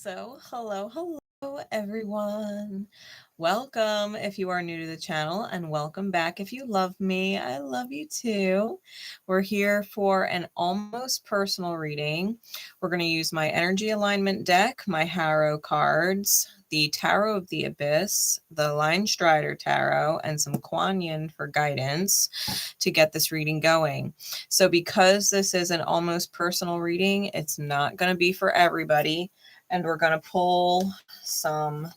Hello everyone. Welcome if you are new to the channel, and welcome back if you love me. I love you too. We're here for an almost personal reading. We're going to use my energy alignment deck, my Harrow cards, the Tarot of the Abyss, the Line Strider Tarot, and some Kuan Yin for guidance to get this reading going. So because this is an almost personal reading, it's not going to be for everybody. And we're going to pull some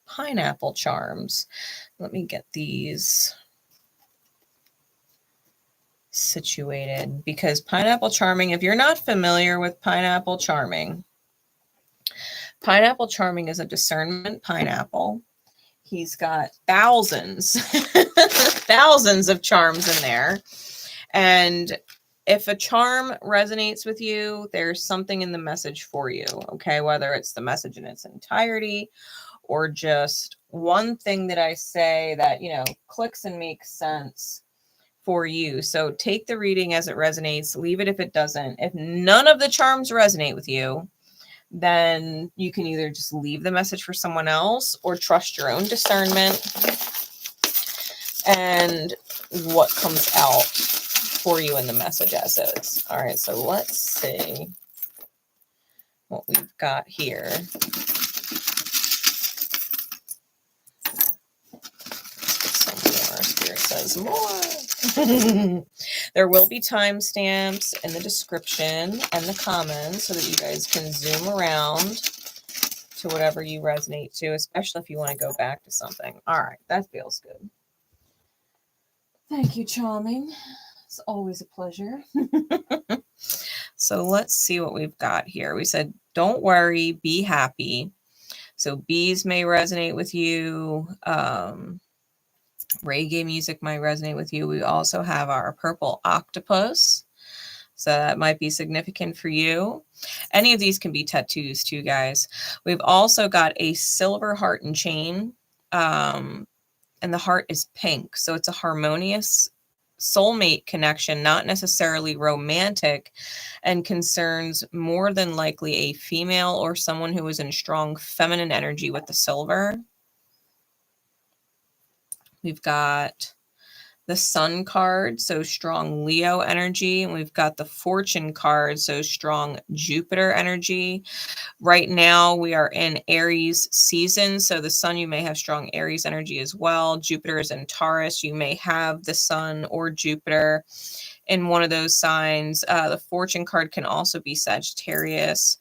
pineapple charms. Let me get these situated, because pineapple charming, if you're not familiar with pineapple charming is a discernment pineapple. He's got thousands, thousands of charms in there. And if a charm resonates with you, there's something in the message for you, okay? Whether it's the message in its entirety or just one thing that I say that, you know, clicks and makes sense for you. So take the reading as it resonates, leave it if it doesn't. If none of the charms resonate with you, then you can either just leave the message for someone else or trust your own discernment and what comes out for you in the message as is. All right, so let's see what we've got here. Some more. Spirit says more. There will be timestamps in the description and the comments so that you guys can zoom around to whatever you resonate to, especially if you want to go back to something. All right, that feels good. Thank you, Charming. It's always a pleasure. So let's see what we've got here. We said, don't worry, be happy. So bees may resonate with you. Reggae music might resonate with you. We also have our purple octopus. So that might be significant for you. Any of these can be tattoos too, guys. We've also got a silver heart and chain. And the heart is pink. So it's a harmonious soulmate connection, not necessarily romantic, and concerns more than likely a female or someone who is in strong feminine energy with the silver. We've got the Sun card, so strong Leo energy, and we've got the Fortune card, so strong Jupiter energy. Right now we are in Aries season, so the Sun, you may have strong Aries energy as well. Jupiter is in Taurus, you may have the Sun or Jupiter in one of those signs. The Fortune card can also be Sagittarius.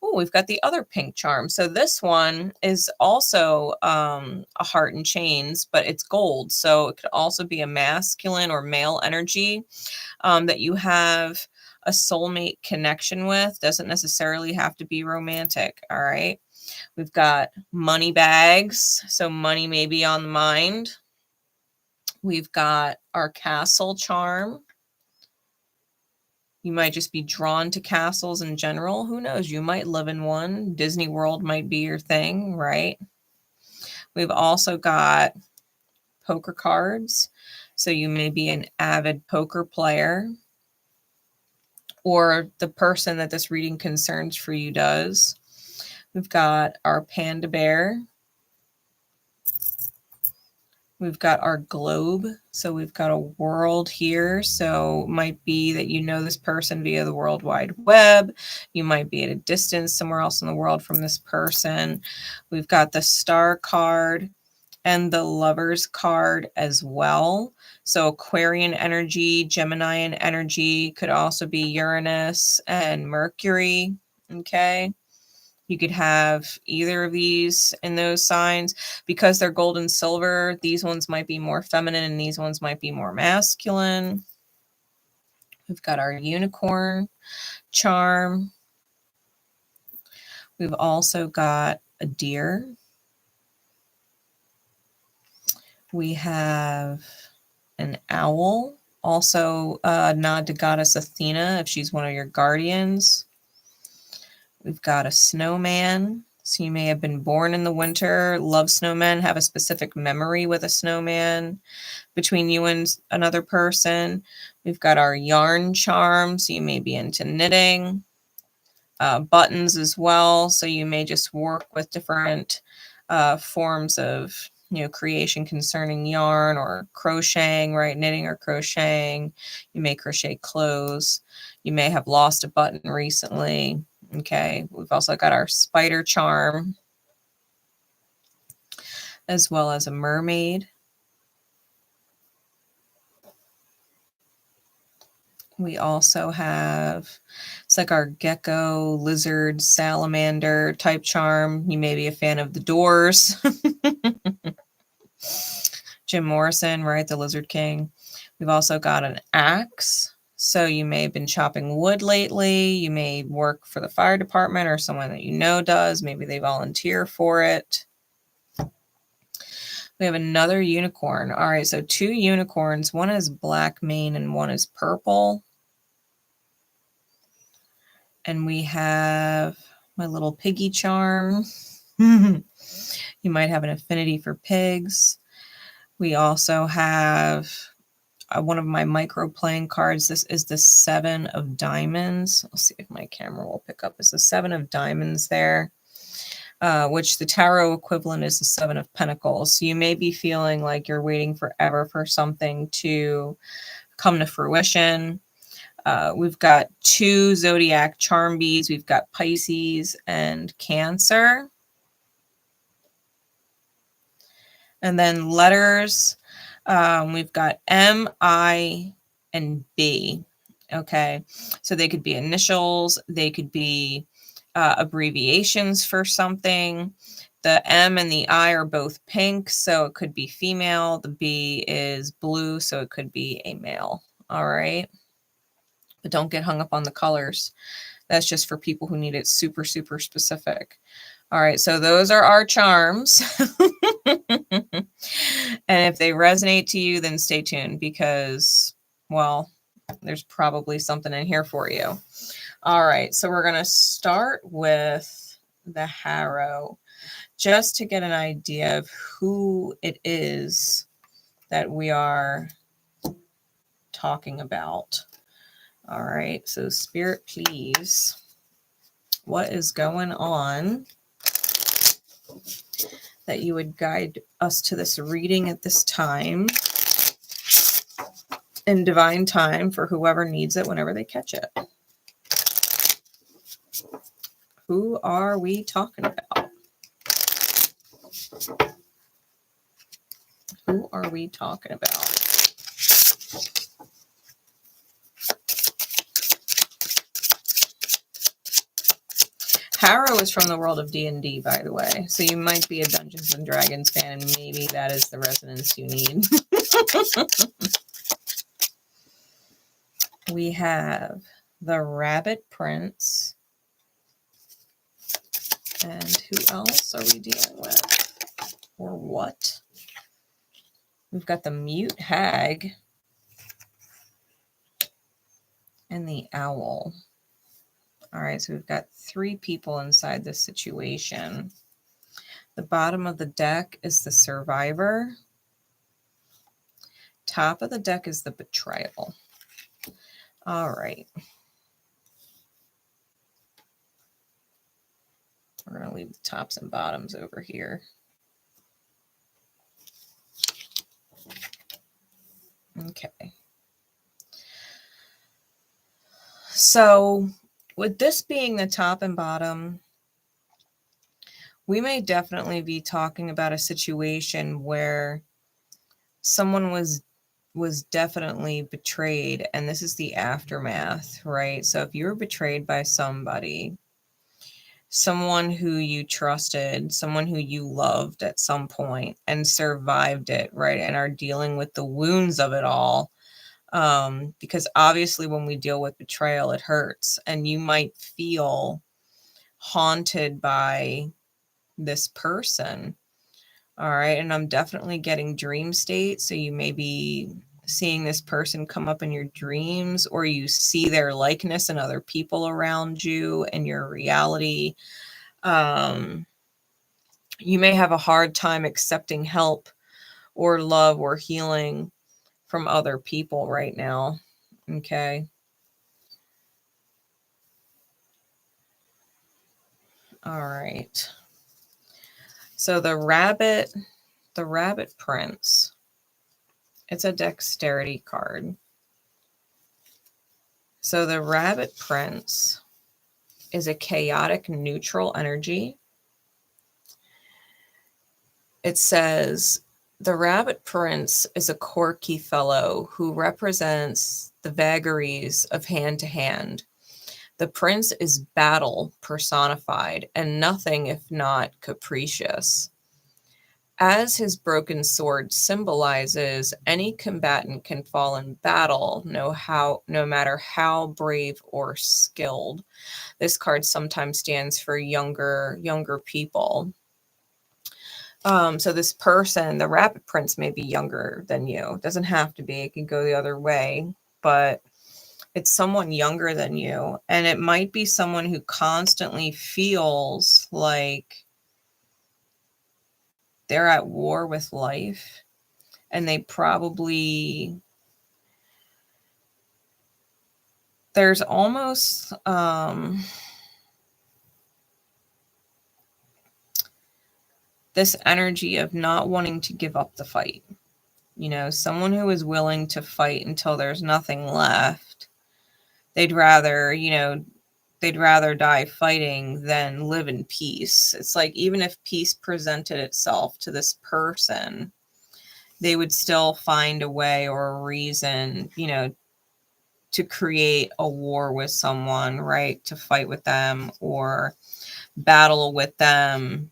Oh, we've got the other pink charm. So this one is also a heart and chains, but it's gold. So it could also be a masculine or male energy that you have a soulmate connection with. Doesn't necessarily have to be romantic. All right. We've got money bags. So money may be on the mind. We've got our castle charm. You might just be drawn to castles in general. Who knows? You might live in one. Disney World might be your thing, right? We've also got poker cards. So you may be an avid poker player, or the person that this reading concerns for you does. We've got our panda bear. We've got our globe. So we've got a world here. So it might be that you know this person via the World Wide Web. You might be at a distance somewhere else in the world from this person. We've got the star card and the lovers card as well. So Aquarian energy, Geminian energy, could also be Uranus and Mercury. Okay. You could have either of these in those signs. Because they're gold and silver, these ones might be more feminine and these ones might be more masculine. We've got our unicorn charm. We've also got a deer. We have an owl. Also a nod to Goddess Athena if she's one of your guardians. We've got a snowman. So you may have been born in the winter, love snowmen, have a specific memory with a snowman between you and another person. We've got our yarn charm. So you may be into knitting. buttons as well. So you may just work with different forms of, creation concerning yarn or crocheting, right? Knitting or crocheting. You may crochet clothes. You may have lost a button recently. Okay. We've also got our spider charm, as well as a mermaid. We also have, it's like our gecko, lizard, salamander type charm. You may be a fan of The Doors. Jim Morrison, right? The Lizard King. We've also got an axe. So you may have been chopping wood lately. You may work for the fire department or someone that you know does. Maybe they volunteer for it. We have another unicorn. All right, so 2 unicorns. One is black mane and one is purple. And we have my little piggy charm. You might have an affinity for pigs. We also have one of my micro playing cards. This is the 7 of diamonds. I'll see if my camera will pick up. It's the 7 of diamonds there, which the tarot equivalent is the 7 of pentacles. So you may be feeling like you're waiting forever for something to come to fruition. We've got 2 zodiac charm beads. We've got Pisces and Cancer. And then letters, we've got M, I, and B. Okay, so they could be initials. They could be abbreviations for something. The M and the I are both pink, so it could be female. The B is blue, so it could be a male. All right. But don't get hung up on the colors. That's just for people who need it super, super specific. All right, so those are our charms. And if they resonate to you, then stay tuned because, well, there's probably something in here for you. All right, so we're going to start with the harrow just to get an idea of who it is that we are talking about. All right, so Spirit, please, what is going on that you would guide us to this reading at this time, in divine time for whoever needs it whenever they catch it? Who are we talking about? Who are we talking about? Harrow is from the world of D&D, by the way. So you might be a Dungeons and Dragons fan, and maybe that is the resonance you need. We have the Rabbit Prince. And who else are we dealing with? Or what? We've got the Mute Hag. And the Owl. All right, so we've got 3 people inside this situation. The bottom of the deck is the Survivor. Top of the deck is the Betrayal. All right. We're going to leave the tops and bottoms over here. Okay. So with this being the top and bottom, we may definitely be talking about a situation where someone was definitely betrayed, and this is the aftermath, right? So if you were betrayed by somebody, someone who you trusted, someone who you loved at some point and survived it, right? And are dealing with the wounds of it all. Because obviously when we deal with betrayal, it hurts, and you might feel haunted by this person. All right. And I'm definitely getting dream state. So you may be seeing this person come up in your dreams, or you see their likeness in other people around you in your reality. You may have a hard time accepting help or love or healing from other people right now. Okay. All right. So the rabbit prince. It's a dexterity card. So the rabbit prince is a chaotic neutral energy. It says the rabbit prince is a quirky fellow who represents the vagaries of hand to hand. The prince is battle personified and nothing if not capricious. As his broken sword symbolizes, any combatant can fall in battle, no matter how brave or skilled. This card sometimes stands for younger people. So this person, the rabbit prince, may be younger than you. It doesn't have to be. It can go the other way, but it's someone younger than you. And it might be someone who constantly feels like they're at war with life. And they probably, there's almost, this energy of not wanting to give up the fight. You know, someone who is willing to fight until there's nothing left. They'd rather die fighting than live in peace. It's like, even if peace presented itself to this person, they would still find a way or a reason, to create a war with someone, right? To fight with them or battle with them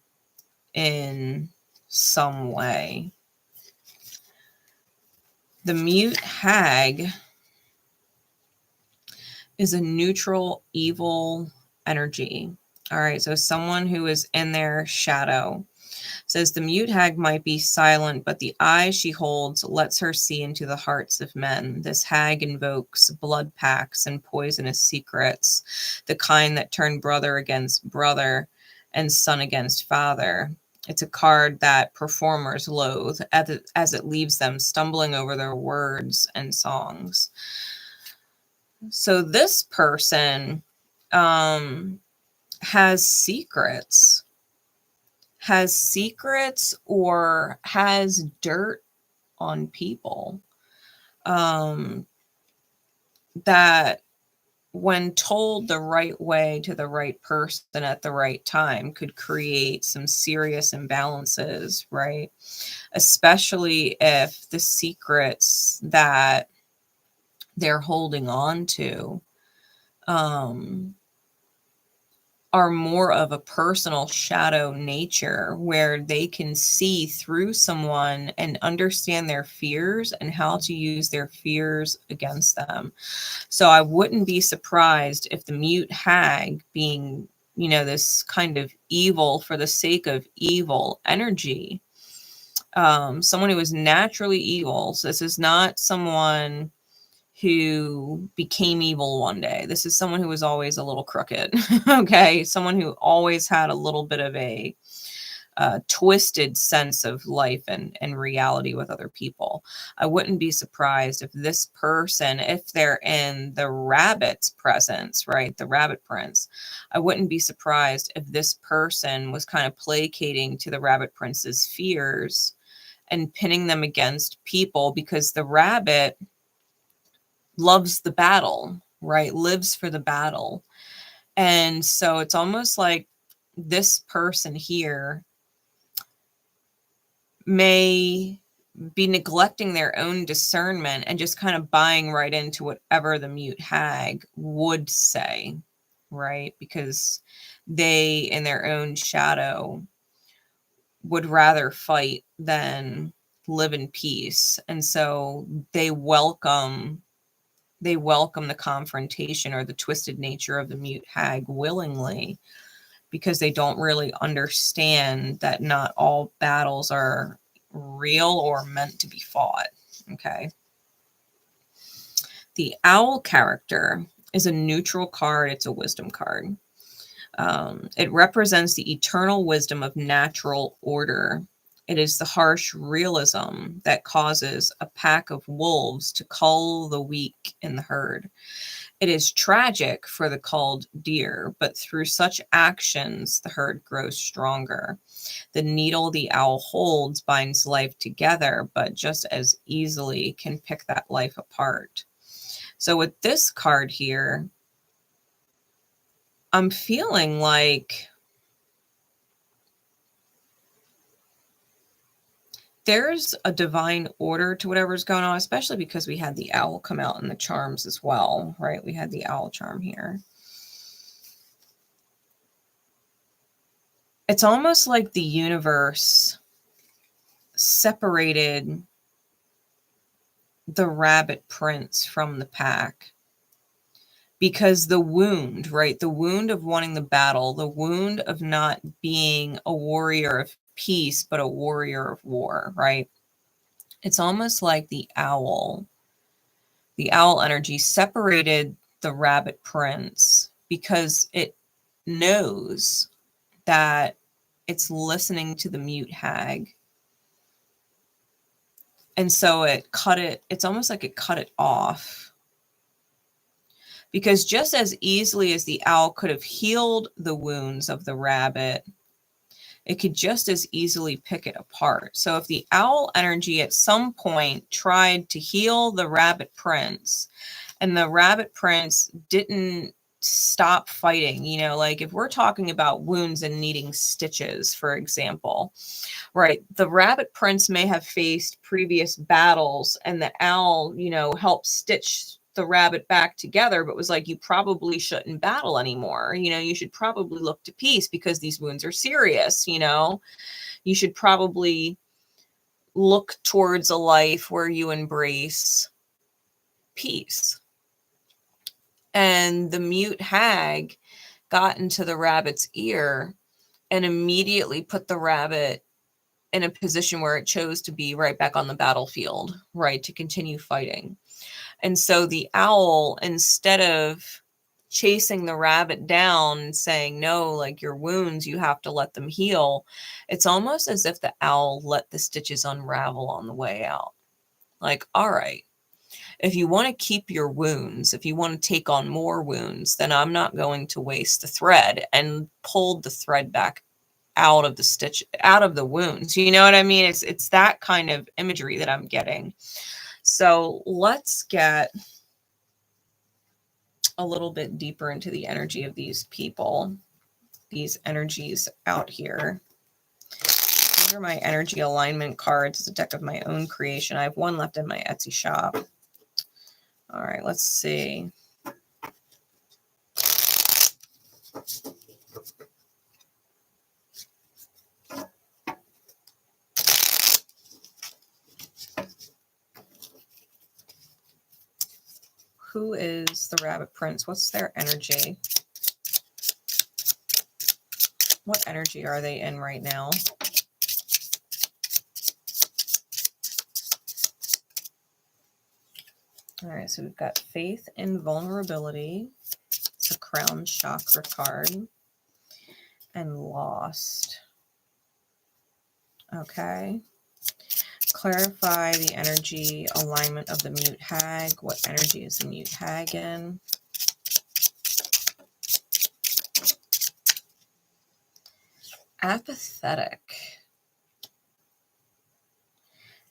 in some way. The mute hag is a neutral evil energy. All right, so someone who is in their shadow. Says the mute hag might be silent, but the eye she holds lets her see into the hearts of men. This hag invokes blood pacts and poisonous secrets, the kind that turn brother against brother and son against father. It's a card that performers loathe as it leaves them stumbling over their words and songs. So this person has secrets or has dirt on people that, when told the right way to the right person at the right time, could create some serious imbalances, right? Especially if the secrets that they're holding on to are more of a personal shadow nature, where they can see through someone and understand their fears and how to use their fears against them. So I wouldn't be surprised if the mute hag, being, this kind of evil for the sake of evil energy, someone who is naturally evil. So this is not someone who became evil one day. This is someone who was always a little crooked. Okay. Someone who always had a little bit of a twisted sense of life and reality with other people. I wouldn't be surprised if this person, if they're in the rabbit's presence, right? The rabbit prince, I wouldn't be surprised if this person was kind of placating to the rabbit prince's fears and pinning them against people, because the rabbit loves the battle, right? Lives for the battle. And so it's almost like this person here may be neglecting their own discernment and just kind of buying right into whatever the mute hag would say, right? Because they, in their own shadow, would rather fight than live in peace. And so they welcome the confrontation or the twisted nature of the mute hag willingly, because they don't really understand that not all battles are real or meant to be fought. Okay. The owl character is a neutral card. It's a wisdom card. It represents the eternal wisdom of natural order. It is the harsh realism that causes a pack of wolves to cull the weak in the herd. It is tragic for the culled deer, but through such actions, the herd grows stronger. The needle the owl holds binds life together, but just as easily can pick that life apart. So with this card here, I'm feeling like there's a divine order to whatever's going on, especially because we had the owl come out in the charms as well, right? We had the owl charm here. It's almost like the universe separated the rabbit prince from the pack because the wound, right? The wound of wanting the battle, the wound of not being a warrior of peace, but a warrior of war, right? It's almost like the owl energy separated the rabbit prince because it knows that it's listening to the mute hag. And so it's almost like it cut it off. Because just as easily as the owl could have healed the wounds of the rabbit, it could just as easily pick it apart. So if the owl energy at some point tried to heal the rabbit prince and the rabbit prince didn't stop fighting, you know, like if we're talking about wounds and needing stitches, for example, right? The rabbit prince may have faced previous battles and the owl, you know, helped stitch the rabbit back together, but was like, you probably shouldn't battle anymore. You know, you should probably look to peace because these wounds are serious. You know, you should probably look towards a life where you embrace peace. And the mute hag got into the rabbit's ear and immediately put the rabbit in a position where it chose to be right back on the battlefield, right, to continue fighting. And so the owl, instead of chasing the rabbit down and saying, no, like your wounds, you have to let them heal, it's almost as if the owl let the stitches unravel on the way out. Like, all right, if you want to keep your wounds, if you want to take on more wounds, then I'm not going to waste the thread, and pulled the thread back out of the stitch, out of the wounds. You know what I mean? It's that kind of imagery that I'm getting. So let's get a little bit deeper into the energy of these people, these energies out here. These are my energy alignment cards. It's a deck of my own creation. I have one left in my Etsy shop. All right, let's see. Who is the rabbit prince? What's their energy? What energy are they in right now? All right, so we've got faith and vulnerability. It's a crown chakra card. And lost. Okay. Clarify the energy alignment of the mute hag. What energy is the mute hag in? Apathetic.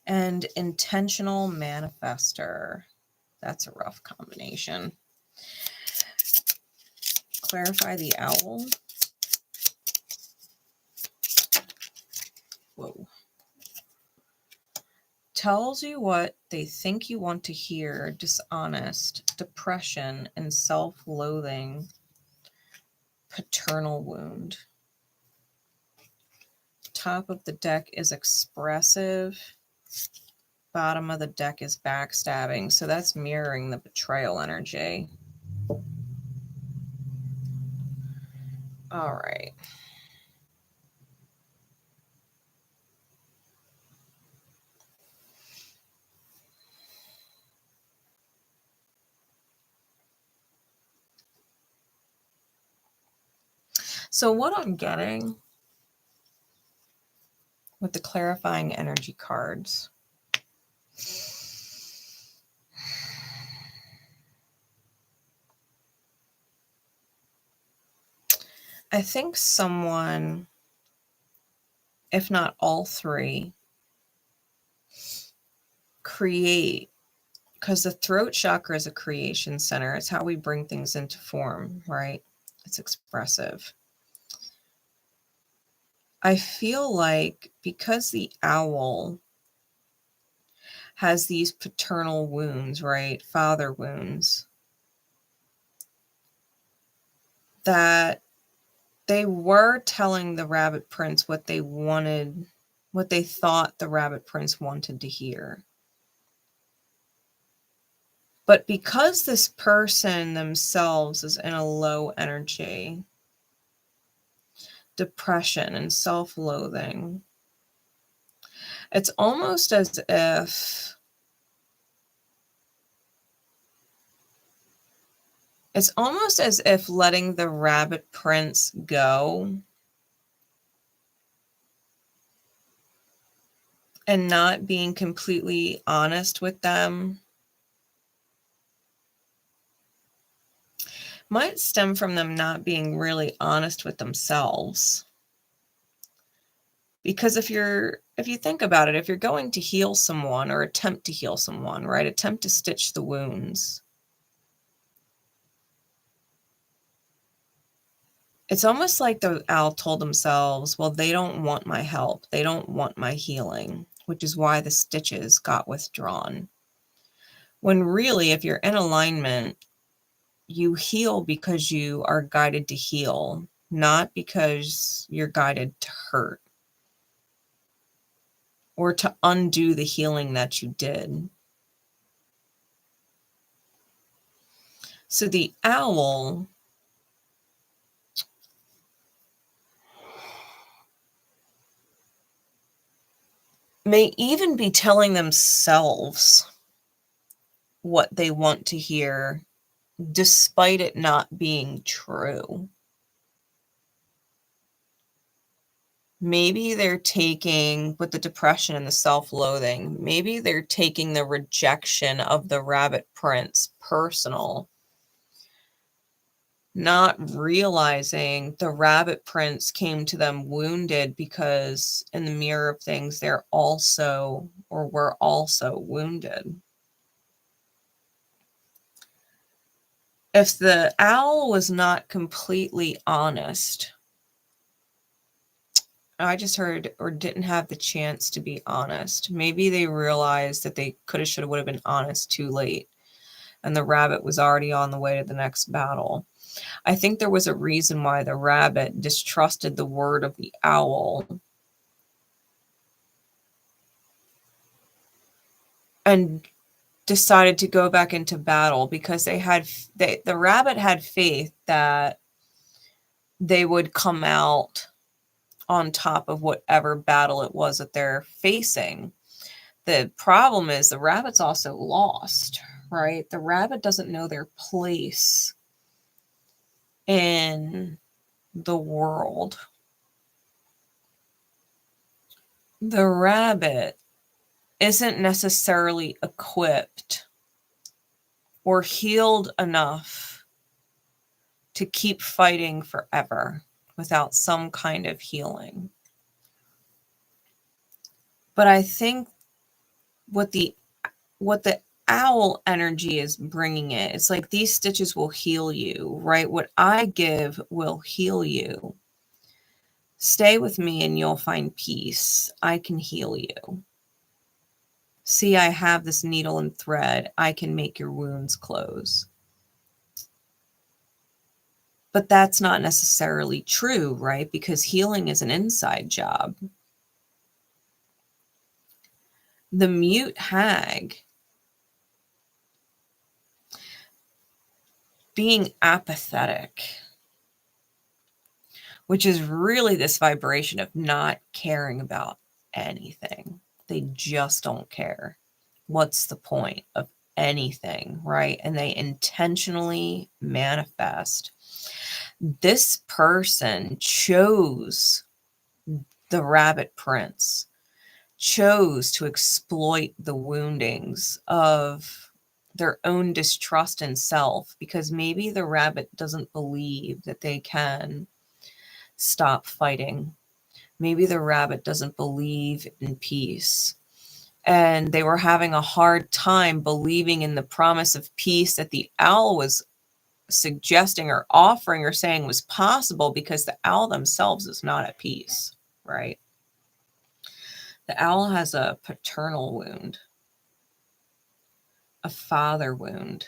And intentional manifester. That's a rough combination. Clarify the owl. Whoa. Tells you what they think you want to hear. Dishonest, depression, and self-loathing. Paternal wound. Top of the deck is expressive. Bottom of the deck is backstabbing. So that's mirroring the betrayal energy. All right. So what I'm getting with the clarifying energy cards, I think someone, if not all three, create, because the throat chakra is a creation center. It's how we bring things into form, right? It's expressive. I feel like because the owl has these paternal wounds, right? Father wounds, that they were telling the rabbit prince what they wanted, what they thought the rabbit prince wanted to hear. But because this person themselves is in a low energy, depression and self-loathing, it's almost as if letting the rabbit prince go and not being completely honest with them might stem from them not being really honest with themselves. Because if you think about it, if you're going to heal someone or attempt to heal someone, right? Attempt to stitch the wounds. It's almost like the owl told themselves, well, they don't want my help. They don't want my healing, which is why the stitches got withdrawn. When really, if you're in alignment, you heal because you are guided to heal, not because you're guided to hurt or to undo the healing that you did. So the owl may even be telling themselves what they want to hear, despite it not being true. Maybe they're taking, with the depression and the self-loathing, maybe they're taking the rejection of the rabbit prince personal, not realizing the rabbit prince came to them wounded because in the mirror of things, they're also, or were also wounded. If the owl was not completely honest, I just heard, or didn't have the chance to be honest. Maybe they realized that they could have, should have, would have been honest too late. And the rabbit was already on the way to the next battle. I think there was a reason why the rabbit distrusted the word of the owl and decided to go back into battle because the rabbit had faith that they would come out on top of whatever battle it was that they're facing. The problem is the rabbit's also lost, right? The rabbit doesn't know their place in the world. The rabbit isn't necessarily equipped or healed enough to keep fighting forever without some kind of healing. But I think what the owl energy is bringing it's like these stitches will heal you, right? What I give will heal you. Stay with me and you'll find peace. I can heal you. See, I have this needle and thread. I can make your wounds close. But that's not necessarily true, right? Because healing is an inside job. The mute hag being apathetic, which is really this vibration of not caring about anything. They just don't care. What's the point of anything, right? And they intentionally manifest. This person chose the rabbit prince, chose to exploit the woundings of their own distrust in self, because maybe the rabbit doesn't believe that they can stop fighting. Maybe the rabbit doesn't believe in peace. And they were having a hard time believing in the promise of peace that the owl was suggesting or offering or saying was possible, because the owl themselves is not at peace, right? The owl has a paternal wound, a father wound.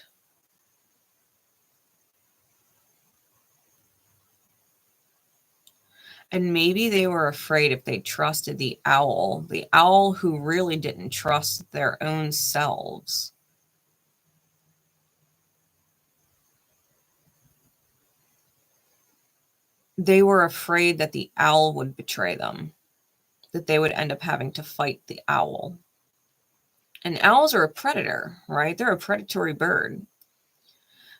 And maybe they were afraid if they trusted the owl who really didn't trust their own selves. They were afraid that the owl would betray them, that they would end up having to fight the owl. And owls are a predator, right? They're a predatory bird.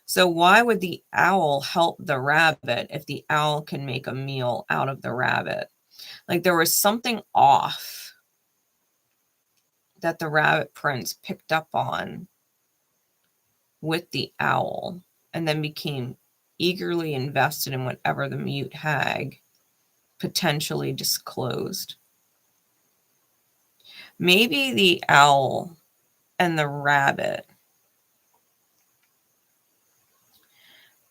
So why would the owl help the rabbit if the owl can make a meal out of the rabbit? Like, there was something off that the rabbit prince picked up on with the owl, and then became eagerly invested in whatever the mute hag potentially disclosed. Maybe the owl and the rabbit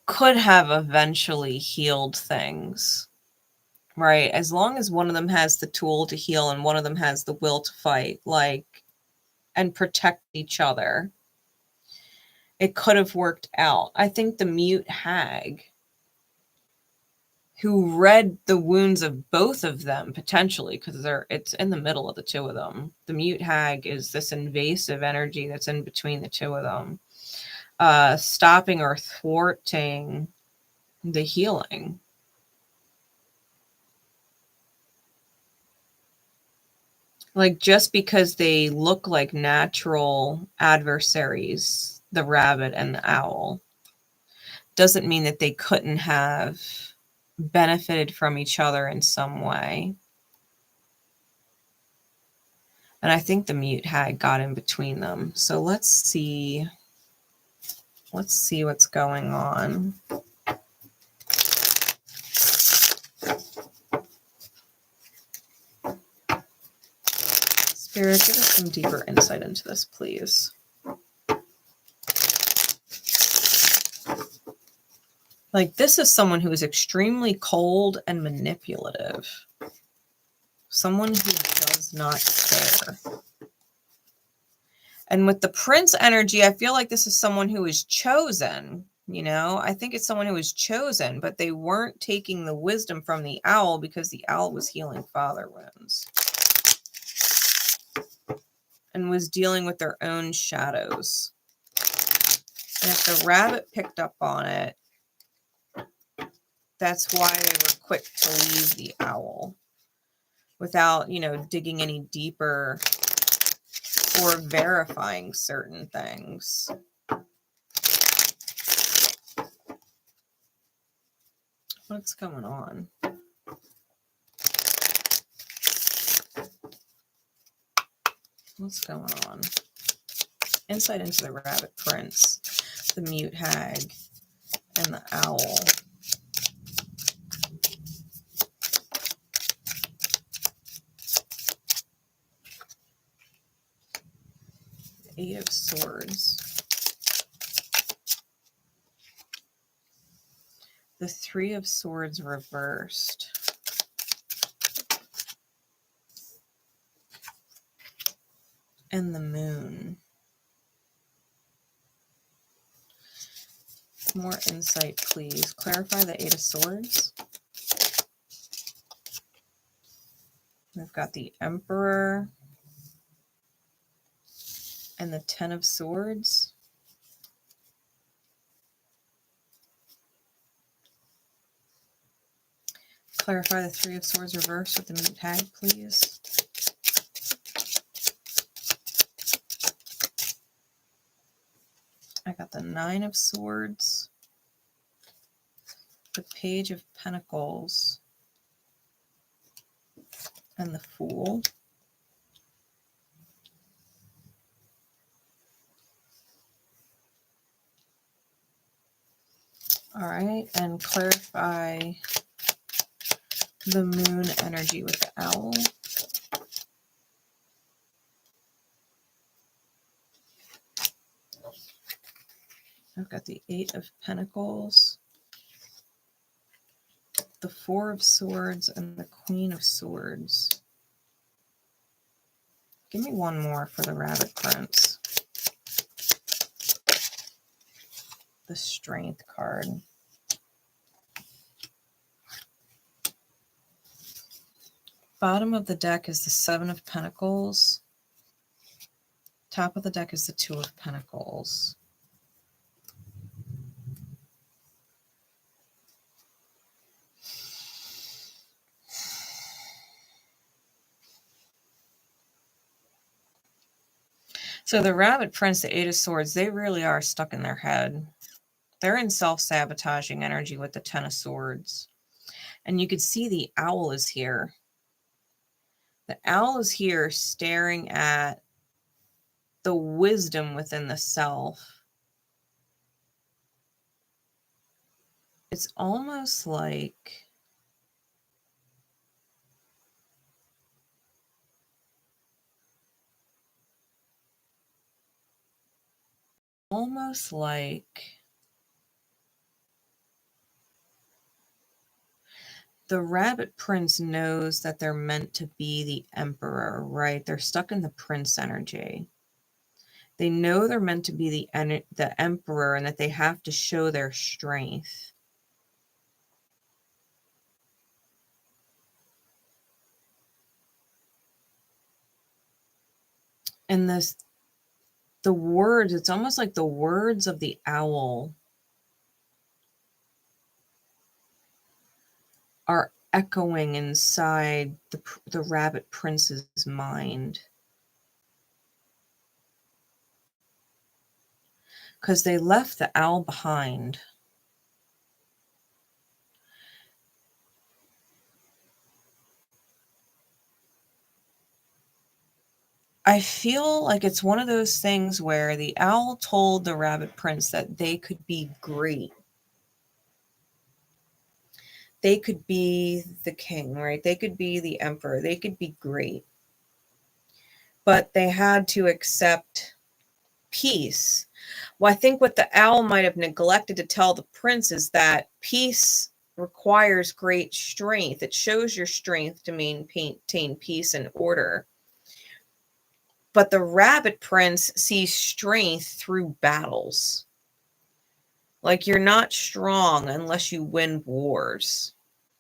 could have eventually healed things, right? As long as one of them has the tool to heal and one of them has the will to fight, like, and protect each other, it could have worked out. I think the mute hag, who read the wounds of both of them potentially, because it's in the middle of the two of them. The mute hag is this invasive energy that's in between the two of them, stopping or thwarting the healing. Like, just because they look like natural adversaries, the rabbit and the owl, doesn't mean that they couldn't have benefited from each other in some way. And I think the mute hag got in between them. So let's see what's going on. Spirit, give us some deeper insight into this, please. Like, this is someone who is extremely cold and manipulative. Someone who does not care. And with the prince energy, I feel like this is someone who is chosen. You know, I think it's someone who was chosen, but they weren't taking the wisdom from the owl because the owl was healing father wounds and was dealing with their own shadows. And if the rabbit picked up on it, that's why they were quick to leave the owl without, digging any deeper or verifying certain things. What's going on? What's going on? Insight into the rabbit prince, the mute hag, and the owl. Eight of Swords. The Three of Swords reversed. And the Moon. More insight, please. Clarify the Eight of Swords. We've got the Emperor and the Ten of Swords. Clarify the Three of Swords reversed with the mute hag, please. I got the Nine of Swords, the Page of Pentacles, and the Fool. All right, and clarify the moon energy with the owl. I've got the 8 of Pentacles, the 4 of Swords, and the Queen of Swords. Give me one more for the Rabbit Prince. The Strength card. Bottom of the deck is the 7 of Pentacles. Top of the deck is the 2 of Pentacles. So the Rabbit Prince, the 8 of Swords, they really are stuck in their head. They're in self-sabotaging energy with the 10 of Swords. And you could see the owl is here. The owl is here staring at the wisdom within the self. It's almost like the Rabbit Prince knows that they're meant to be the Emperor, right? They're stuck in the Prince energy. They know they're meant to be the Emperor and that they have to show their strength. And the words, it's almost like the words of the owl are echoing inside the Rabbit Prince's mind. Because they left the owl behind. I feel like it's one of those things where the owl told the Rabbit Prince that they could be great. They could be the king, right? They could be the emperor. They could be great. But they had to accept peace. Well, I think what the owl might have neglected to tell the prince is that peace requires great strength. It shows your strength to maintain peace and order. But the Rabbit Prince sees strength through battles. Like, you're not strong unless you win wars.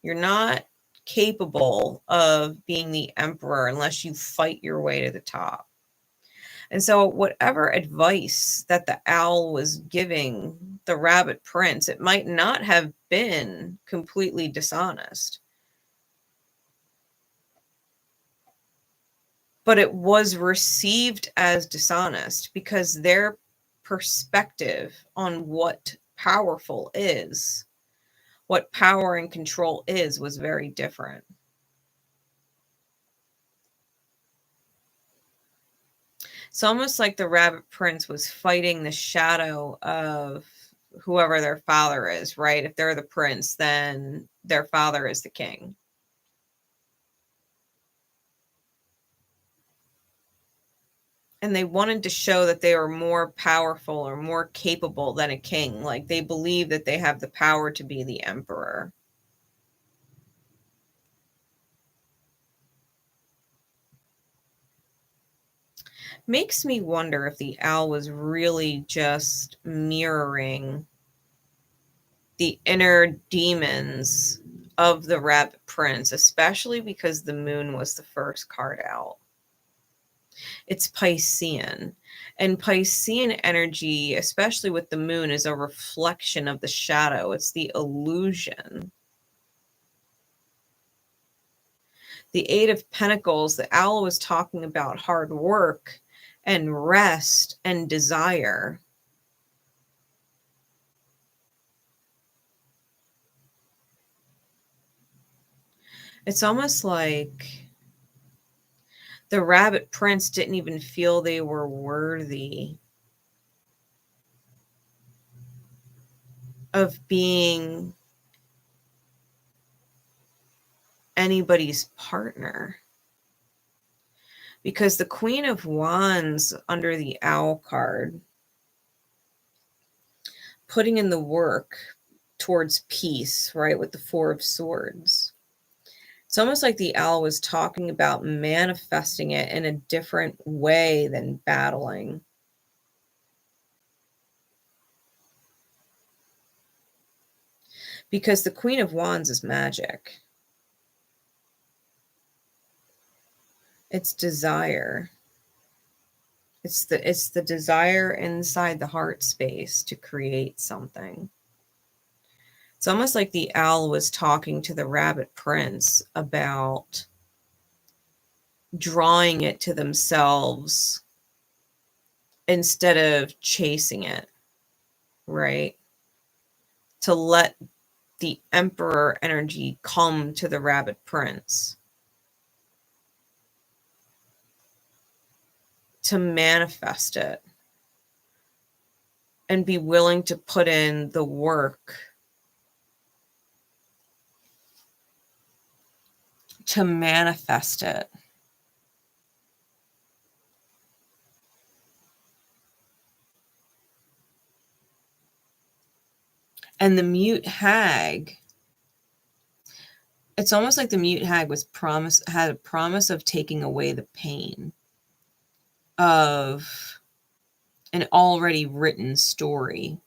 You're not capable of being the emperor unless you fight your way to the top. And so whatever advice that the owl was giving the Rabbit Prince, it might not have been completely dishonest. But it was received as dishonest because their perspective on what powerful is, what power and control is, was very different. It's almost like the Rabbit Prince was fighting the shadow of whoever their father is, right? If they're the prince, then their father is the king. And they wanted to show that they were more powerful or more capable than a king. Like, they believe that they have the power to be the emperor. Makes me wonder if the owl was really just mirroring the inner demons of the Rabbit Prince, especially because the moon was the first card out. It's Piscean. And Piscean energy, especially with the moon, is a reflection of the shadow. It's the illusion. The 8 of Pentacles, the owl was talking about hard work and rest and desire. It's almost like the Rabbit Prince didn't even feel they were worthy of being anybody's partner. Because the Queen of Wands under the Owl card, putting in the work towards peace, right, with the Four of Swords. It's almost like the Owl was talking about manifesting it in a different way than battling. Because the Queen of Wands is magic. It's desire. It's the desire inside the heart space to create something. It's almost like the Owl was talking to the Rabbit Prince about drawing it to themselves instead of chasing it, right? To let the Emperor energy come to the Rabbit Prince. To manifest it. And be willing to put in the work to manifest it. And the Mute Hag, it's almost like the Mute Hag had a promise of taking away the pain of an already written story.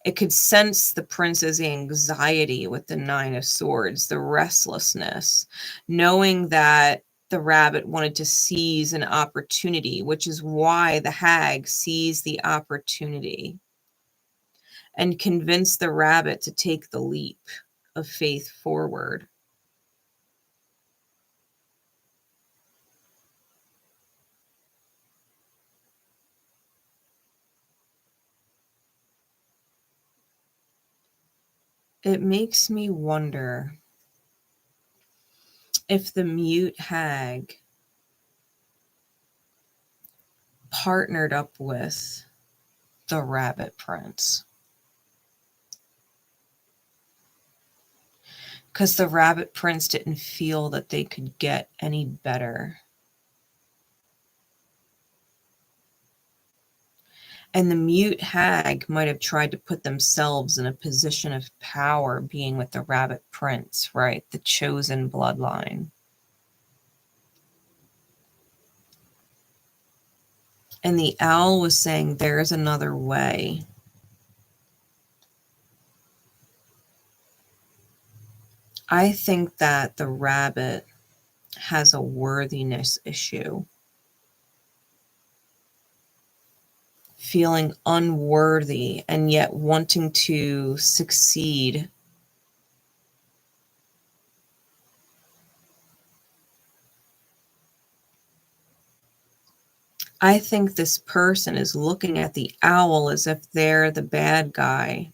It could sense the prince's anxiety with the Nine of Swords, the restlessness, knowing that the rabbit wanted to seize an opportunity, which is why the hag seized the opportunity and convinced the rabbit to take the leap of faith forward. It makes me wonder if the Mute Hag partnered up with the Rabbit Prince. Because the Rabbit Prince didn't feel that they could get any better. And the Mute Hag might have tried to put themselves in a position of power being with the Rabbit Prince, right? The chosen bloodline. And the Owl was saying, there's another way. I think that the rabbit has a worthiness issue. Feeling unworthy and yet wanting to succeed. I think this person is looking at the Owl as if they're the bad guy.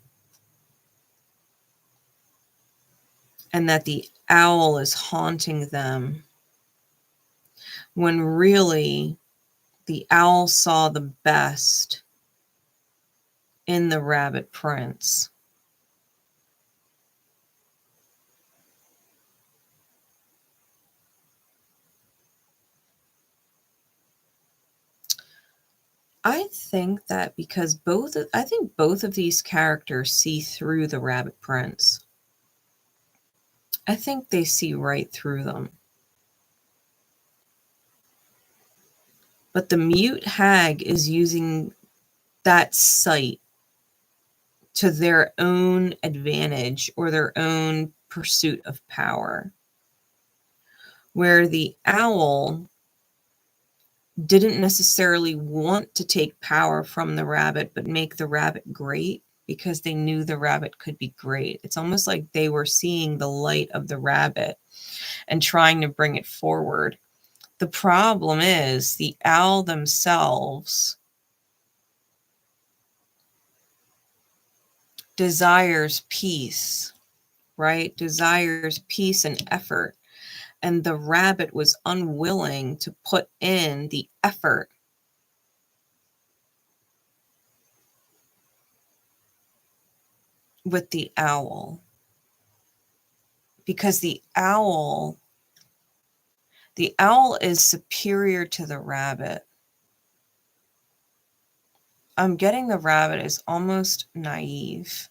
And that the Owl is haunting them. When really, the Owl saw the best in the Rabbit Prince. I think that because I think both of these characters see through the Rabbit Prince. I think they see right through them. But the Mute Hag is using that sight to their own advantage or their own pursuit of power. Where the Owl didn't necessarily want to take power from the rabbit, but make the rabbit great because they knew the rabbit could be great. It's almost like they were seeing the light of the rabbit and trying to bring it forward. The problem is the Owl themselves desires peace, right? Desires peace and effort. And the rabbit was unwilling to put in the effort with the Owl. because the owl is superior to the rabbit. I'm getting the rabbit is almost naive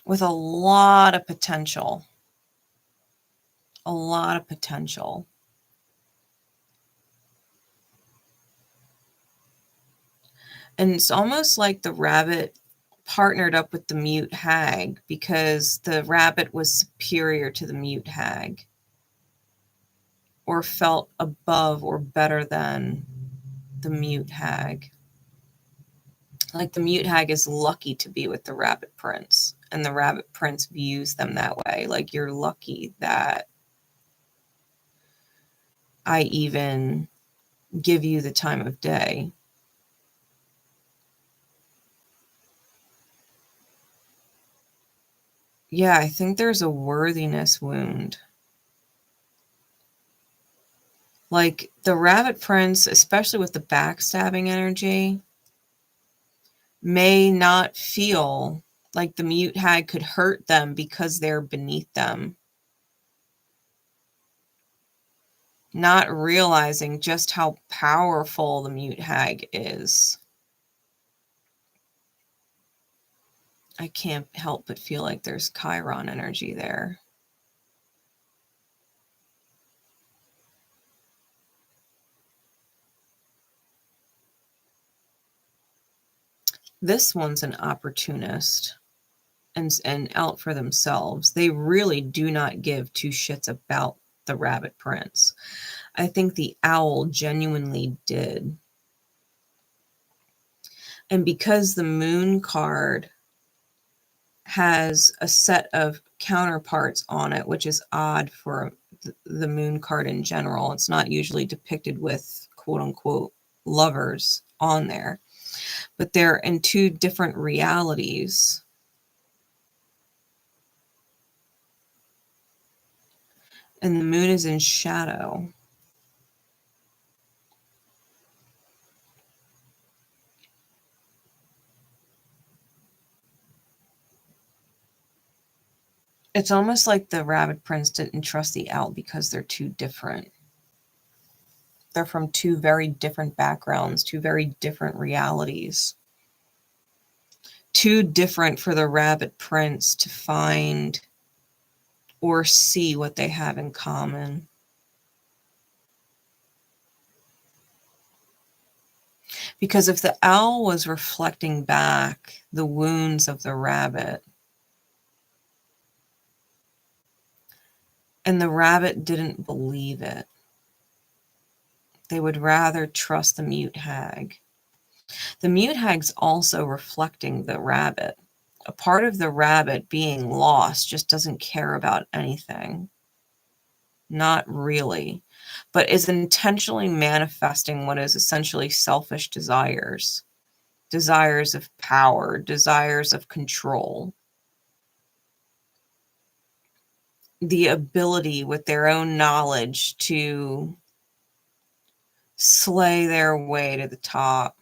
with a lot of potential. A lot of potential. And it's almost like the rabbit partnered up with the mute hag because the rabbit was superior to the mute hag, or felt above or better than the mute hag. Like the mute hag is lucky to be with the rabbit prince, and the rabbit prince views them that way. Like, you're lucky that I even give you the time of day. Yeah, I think there's a worthiness wound. Like the rabbit prince, especially with the backstabbing energy, may not feel like the mute hag could hurt them because they're beneath them. Not realizing just how powerful the mute hag is. I can't help but feel like there's Chiron energy there. This one's an opportunist and out for themselves. They really do not give two shits about the rabbit prince. I think the owl genuinely did. And because the moon card has a set of counterparts on it, which is odd for the moon card in general. It's not usually depicted with quote unquote lovers on there, but they're in two different realities. And the moon is in shadow. It's almost like the rabbit prince didn't trust the owl because they're too different. They're from two very different backgrounds, two very different realities. Too different for the rabbit prince to find or see what they have in common. Because if the owl was reflecting back the wounds of the rabbit, and the rabbit didn't believe it, they would rather trust the mute hag. The mute hag's also reflecting the rabbit. A part of the rabbit being lost just doesn't care about anything. Not really, but is intentionally manifesting what is essentially selfish desires. Desires of power, desires of control. The ability with their own knowledge to slay their way to the top.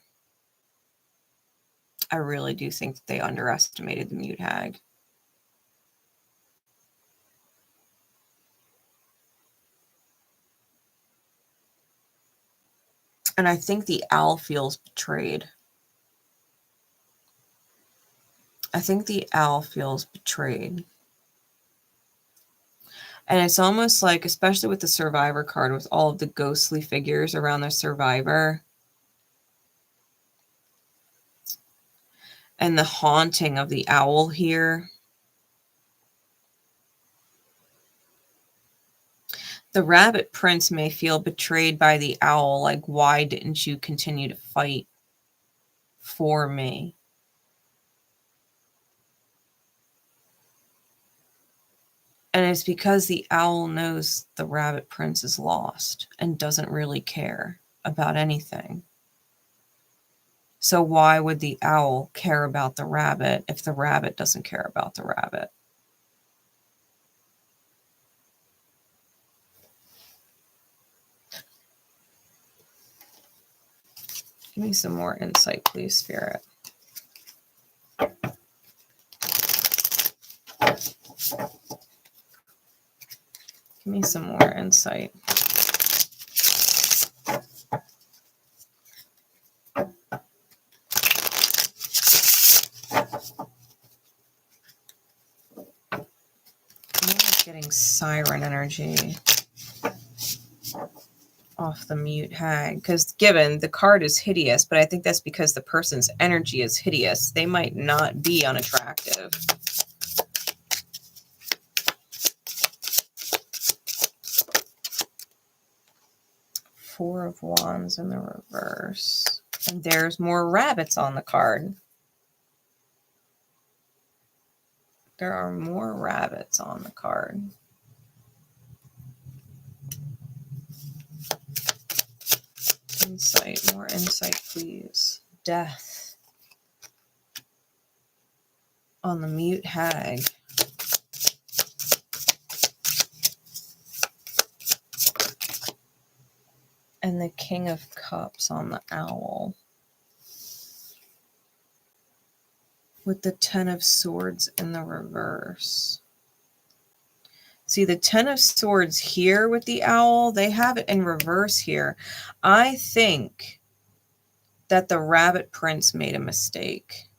I really do think that they underestimated the mute hag. And I think the owl feels betrayed. I think the owl feels betrayed. And it's almost like, especially with the survivor card, with all of the ghostly figures around the survivor, and the haunting of the owl here. The rabbit prince may feel betrayed by the owl, like, why didn't you continue to fight for me? And it's because the owl knows the rabbit prince is lost and doesn't really care about anything. So why would the owl care about the rabbit if the rabbit doesn't care about the rabbit? Give me some more insight, please, Spirit. me some more insight. Getting siren energy off the mute hag, because given the card is hideous, but I think that's because the person's energy is hideous. They might not be unattractive. Four of Wands in the reverse. And there's more rabbits on the card. There are more rabbits on the card. Insight, more insight, please. Death on the mute hag. And the King of Cups on the owl. With the Ten of Swords in the reverse. See, the Ten of Swords here with the owl, they have it in reverse here. I think that the Rabbit Prince made a mistake.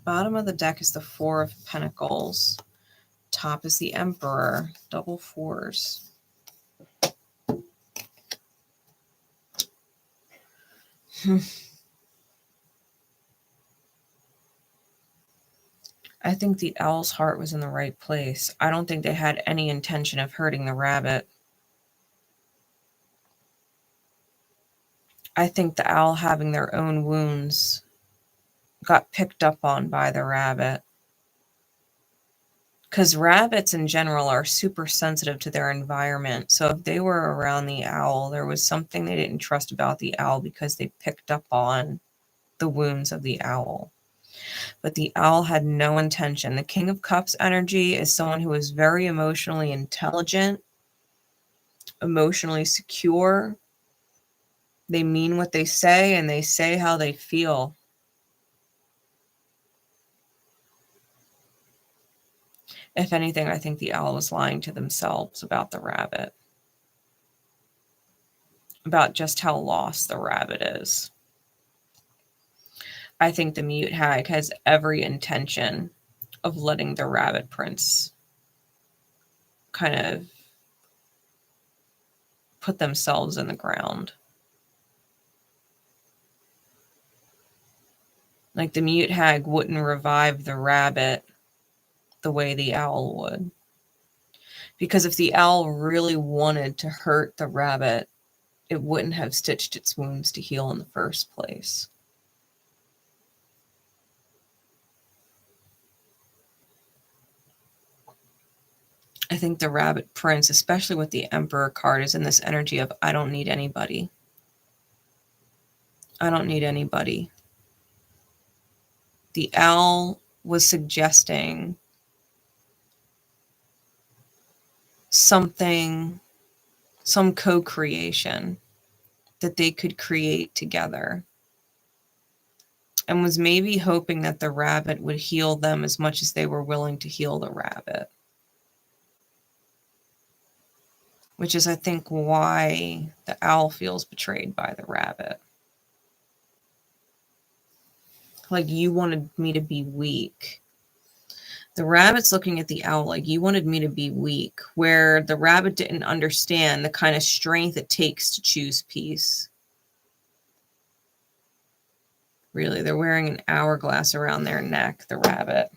Bottom of the deck is the Four of Pentacles. Top is the Emperor. Double fours. I think the owl's heart was in the right place. I don't think they had any intention of hurting the rabbit. I think the owl, having their own wounds, got picked up on by the rabbit. Because rabbits in general are super sensitive to their environment. So if they were around the owl, there was something they didn't trust about the owl because they picked up on the wounds of the owl. But the owl had no intention. The King of Cups energy is someone who is very emotionally intelligent, emotionally secure. They mean what they say, and they say how they feel. If anything, I think the owl was lying to themselves about the rabbit, about just how lost the rabbit is. I think the mute hag has every intention of letting the Rabbit Prince kind of put themselves in the ground. Like the mute hag wouldn't revive the rabbit the way the owl would. Because if the owl really wanted to hurt the rabbit, it wouldn't have stitched its wounds to heal in the first place. I think the Rabbit Prince, especially with the Emperor card, is in this energy of, I don't need anybody. I don't need anybody. The owl was suggesting something, some co-creation that they could create together. And was maybe hoping that the rabbit would heal them as much as they were willing to heal the rabbit. Which is, I think, why the owl feels betrayed by the rabbit. Like, you wanted me to be weak. The rabbit's looking at the owl like, you wanted me to be weak, where the rabbit didn't understand the kind of strength it takes to choose peace. Really, they're wearing an hourglass around their neck, the rabbit.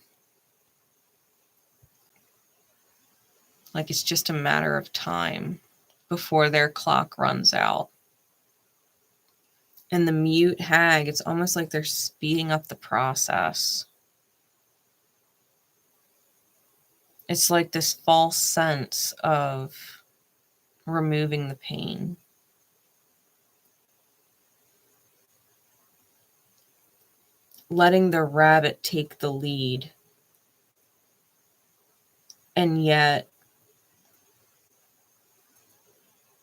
Like it's just a matter of time before their clock runs out. And the mute hag, it's almost like they're speeding up the process. It's like this false sense of removing the pain. Letting the rabbit take the lead. And yet,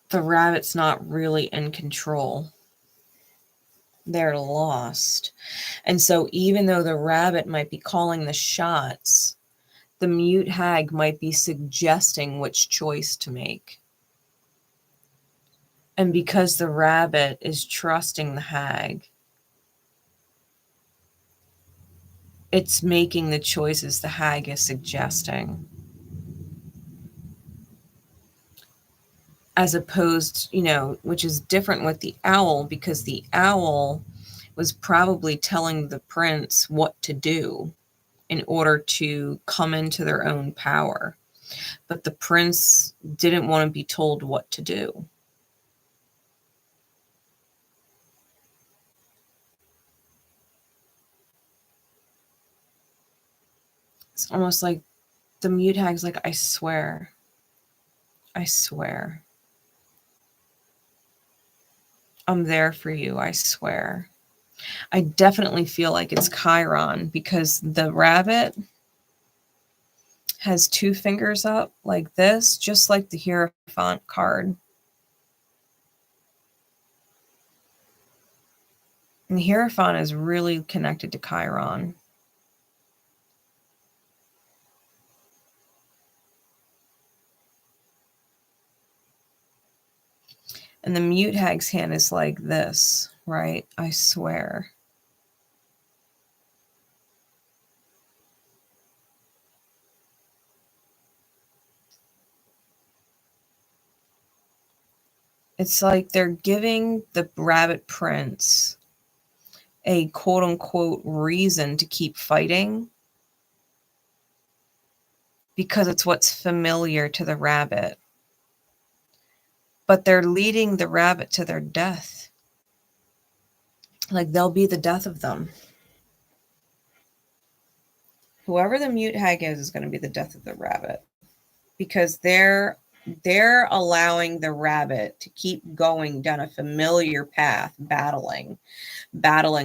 the rabbit's not really in control. They're lost. And so even though the rabbit might be calling the shots, the mute hag might be suggesting which choice to make. And because the rabbit is trusting the hag, it's making the choices the hag is suggesting. As opposed, which is different with the owl, because the owl was probably telling the prince what to do in order to come into their own power. But the prince didn't want to be told what to do. It's almost like the mute hag's like, I swear. I'm there for you, I swear. I definitely feel like it's Chiron, because the rabbit has two fingers up like this, just like the Hierophant card. And the Hierophant is really connected to Chiron. And the mute hag's hand is like this, right? I swear. It's like they're giving the rabbit prince a quote unquote reason to keep fighting, because it's what's familiar to the rabbit. But they're leading the rabbit to their death. Like they'll be the death of them. Whoever the mute hag is going to be the death of the rabbit, because they're allowing the rabbit to keep going down a familiar path, battling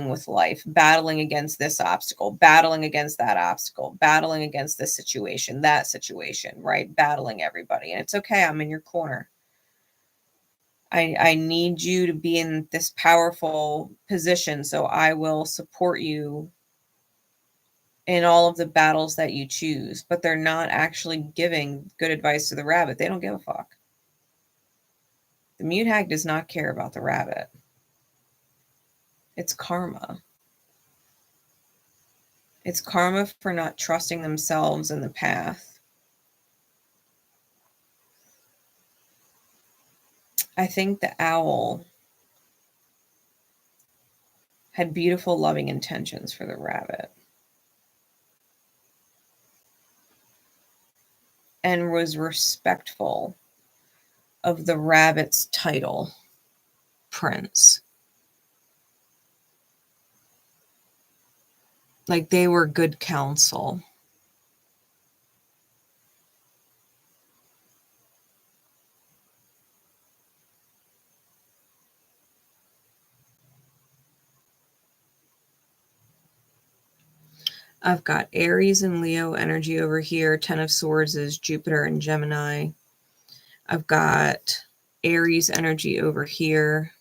with life, battling against this obstacle, battling against that obstacle, battling against this situation, that situation, right? Battling everybody. And it's okay. I'm in your corner. I need you to be in this powerful position, so I will support you in all of the battles that you choose. But they're not actually giving good advice to the rabbit. They don't give a fuck. The mute hag does not care about the rabbit. It's karma. It's karma for not trusting themselves in the path. I think the owl had beautiful, loving intentions for the rabbit, and was respectful of the rabbit's title, prince. Like they were good counsel. I've got Aries and Leo energy over here. 10 of Swords is Jupiter and Gemini. I've got Aries energy over here.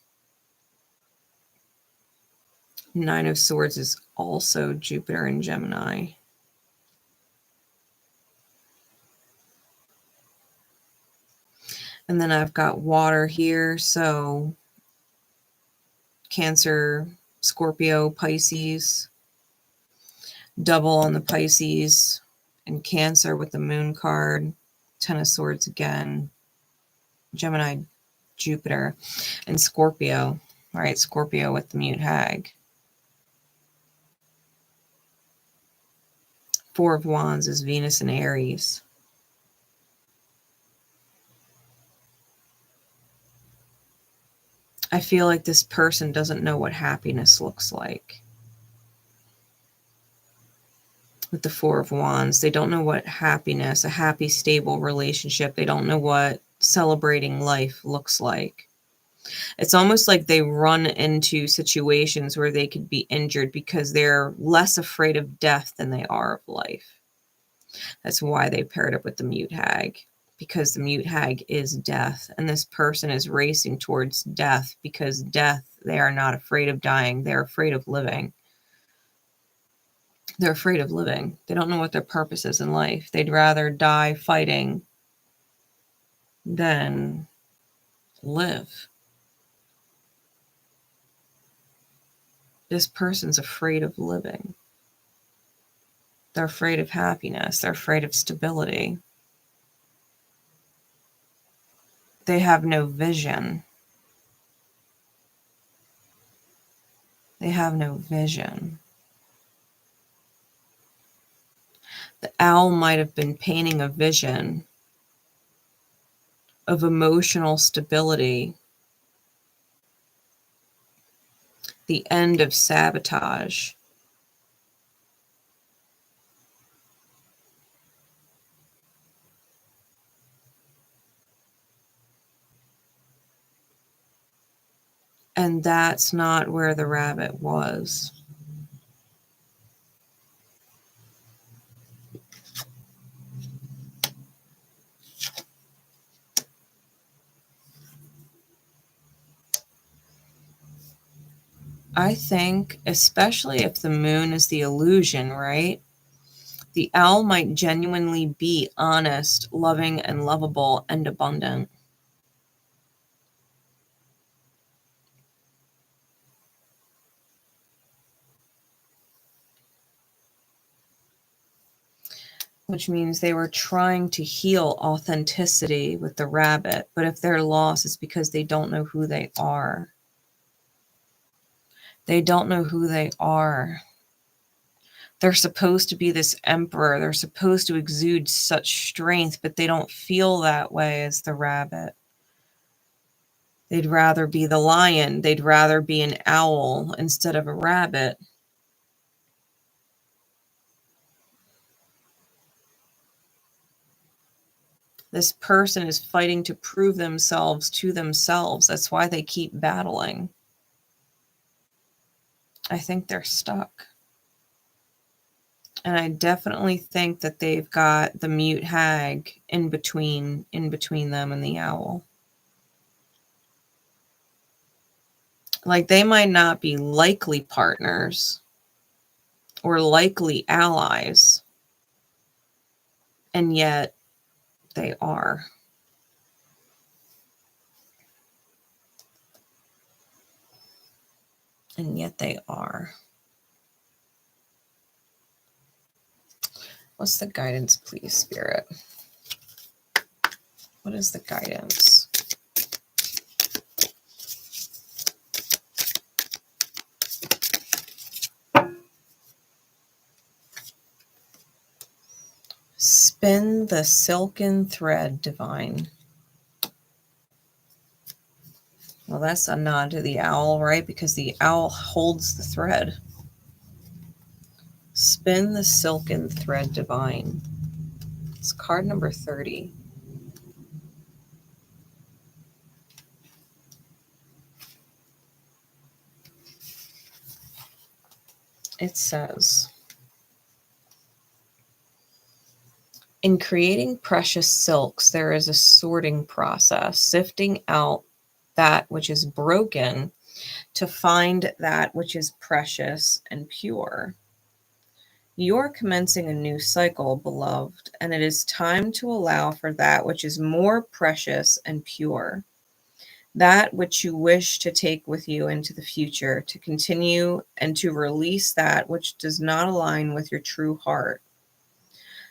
9 of Swords is also Jupiter and Gemini. And then I've got water here. So Cancer, Scorpio, Pisces. Double on the Pisces and Cancer with the Moon card. 10 of Swords again. Gemini, Jupiter, and Scorpio. All right, Scorpio with the mute hag. 4 of Wands is Venus and Aries. I feel like this person doesn't know what happiness looks like. With the 4 of Wands, they don't know what happiness, a happy, stable relationship, they don't know what celebrating life looks like. It's almost like they run into situations where they could be injured because they're less afraid of death than they are of life. That's why they paired up with the mute hag, because the mute hag is death, and this person is racing towards death, because death, they are not afraid of dying, they're afraid of living. They're afraid of living. They don't know what their purpose is in life. They'd rather die fighting than live. This person's afraid of living. They're afraid of happiness. They're afraid of stability. They have no vision. They have no vision. The owl might have been painting a vision of emotional stability, the end of sabotage. And that's not where the rabbit was. I think, especially if the moon is the illusion, right? The owl might genuinely be honest, loving, and lovable, and abundant. Which means they were trying to heal authenticity with the rabbit. But if they're lost, it's because they don't know who they are. They don't know who they are. They're supposed to be this emperor. They're supposed to exude such strength, but they don't feel that way as the rabbit. They'd rather be the lion. They'd rather be an owl instead of a rabbit. This person is fighting to prove themselves to themselves. That's why they keep battling. I think they're stuck. And I definitely think that they've got the mute hag in between them and the owl. Like, they might not be likely partners or likely allies, and yet they are. And yet they are. What's the guidance, please, Spirit? What is the guidance? Spin the silken thread, divine. Well, that's a nod to the owl, right? Because the owl holds the thread. Spin the silken thread, divine. It's card number 30. It says, in creating precious silks, there is a sorting process, sifting out that which is broken to find that which is precious and pure. You're commencing a new cycle, beloved, and it is time to allow for that which is more precious and pure, that which you wish to take with you into the future, to continue and to release that which does not align with your true heart.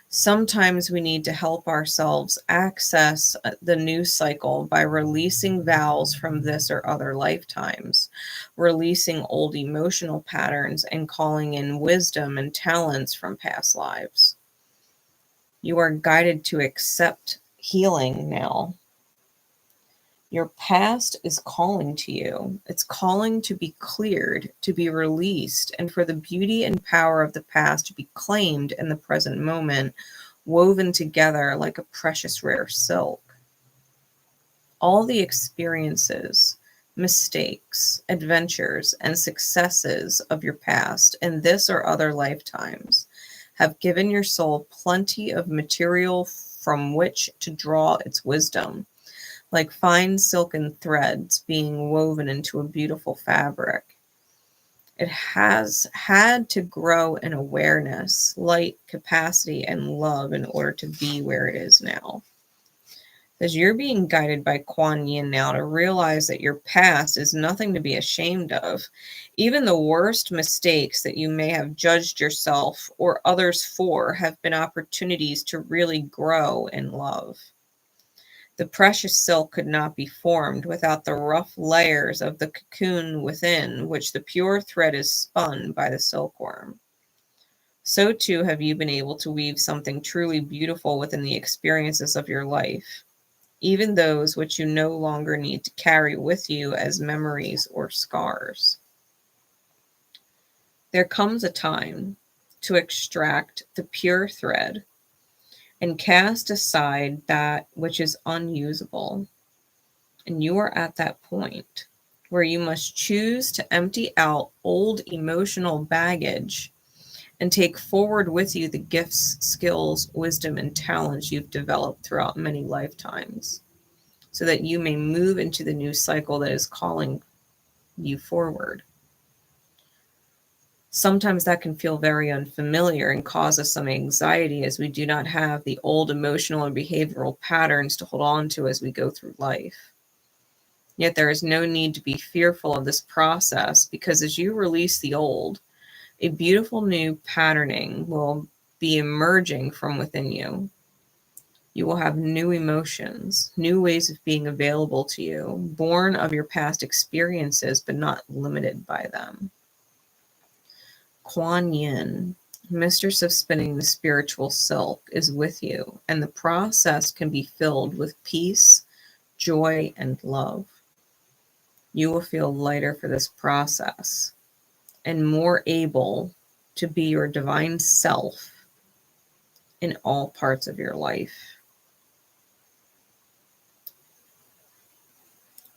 Sometimes we need to help ourselves access the new cycle by releasing vows from this or other lifetimes, releasing old emotional patterns, and calling in wisdom and talents from past lives. You are guided to accept healing now. Your past is calling to you. It's calling to be cleared, to be released, and for the beauty and power of the past to be claimed in the present moment, woven together like a precious rare silk. All the experiences, mistakes, adventures, and successes of your past in this or other lifetimes have given your soul plenty of material from which to draw its wisdom, like fine silken threads being woven into a beautiful fabric. It has had to grow in awareness, light, capacity, and love in order to be where it is now. Because you're being guided by 𝘗𝘕𝘌𝘗𝗗𝗓𝗏 now to realize that your past is nothing to be ashamed of. Even the worst mistakes that you may have judged yourself or others for have been opportunities to really grow in love. The precious silk could not be formed without the rough layers of the cocoon within which the pure thread is spun by the silkworm. So too have you been able to weave something truly beautiful within the experiences of your life, even those which you no longer need to carry with you as memories or scars. There comes a time to extract the pure thread and cast aside that which is unusable. And you are at that point where you must choose to empty out old emotional baggage and take forward with you the gifts, skills, wisdom, and talents you've developed throughout many lifetimes, so that you may move into the new cycle that is calling you forward. Sometimes that can feel very unfamiliar and cause us some anxiety, as we do not have the old emotional and behavioral patterns to hold on to as we go through life. Yet there is no need to be fearful of this process, because as you release the old, a beautiful new patterning will be emerging from within you. You will have new emotions, new ways of being available to you, born of your past experiences, but not limited by them. 𝘗𝘕𝘌𝘗𝗓𝗏, mistress of spinning the spiritual silk, is with you, and the process can be filled with peace, joy, and love. You will feel lighter for this process and more able to be your divine self in all parts of your life.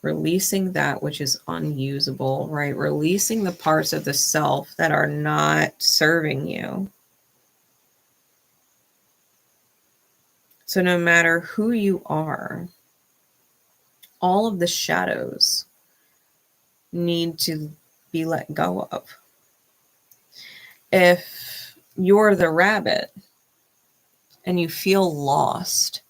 Releasing that which is unusable, right? Releasing the parts of the self that are not serving you. So no matter who you are, all of the shadows need to be let go of. If you're the rabbit and you feel lost,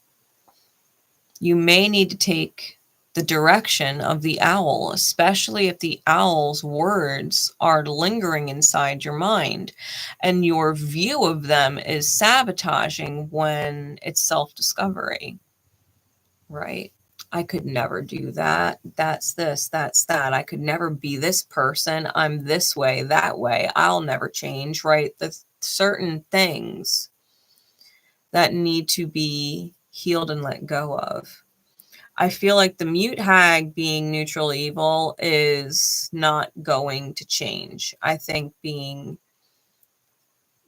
you may need to take the direction of the owl, especially if the owl's words are lingering inside your mind and your view of them is sabotaging when it's self-discovery, right? I could never do that. That's this, that's that. I could never be this person. I'm this way, that way. I'll never change, right? The certain things that need to be healed and let go of. I feel like the mute hag being neutral evil is not going to change. I think being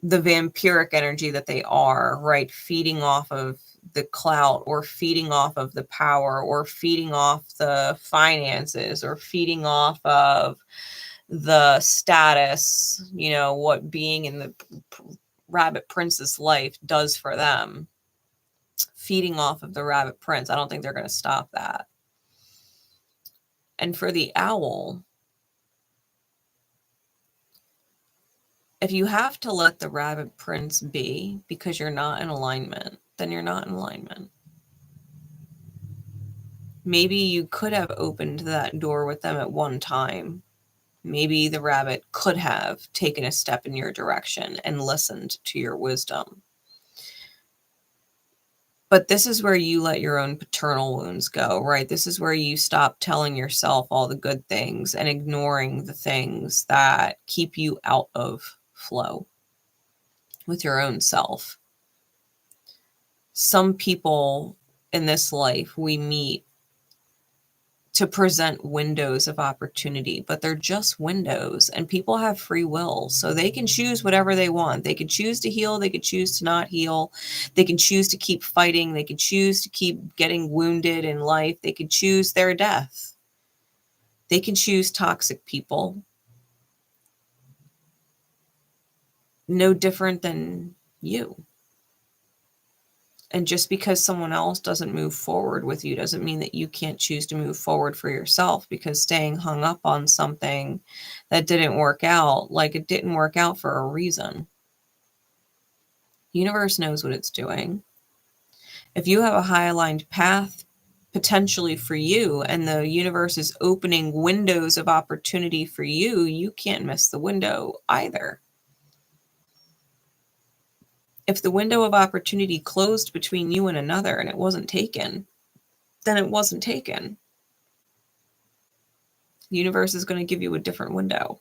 the vampiric energy that they are, right, feeding off of the clout or feeding off of the power or feeding off the finances or feeding off of the status, you know, what being in the rabbit prince's life does for them. Feeding off of the rabbit prince. I don't think they're going to stop that. And for the owl, if you have to let the rabbit prince be because you're not in alignment, then you're not in alignment. Maybe you could have opened that door with them at one time. Maybe the rabbit could have taken a step in your direction and listened to your wisdom. But this is where you let your own paternal wounds go, right? This is where you stop telling yourself all the good things and ignoring the things that keep you out of flow with your own self. Some people in this life we meet to present windows of opportunity, but they're just windows, and people have free will, so they can choose whatever they want. They can choose to heal, they can choose to not heal, they can choose to keep fighting, they can choose to keep getting wounded in life, they can choose their death, they can choose toxic people. No different than you. And just because someone else doesn't move forward with you doesn't mean that you can't choose to move forward for yourself, because staying hung up on something that didn't work out, like, it didn't work out for a reason. The universe knows what it's doing. If you have a high aligned path potentially for you, and the universe is opening windows of opportunity for you, you can't miss the window either. If the window of opportunity closed between you and another and it wasn't taken, then it wasn't taken. The universe is going to give you a different window.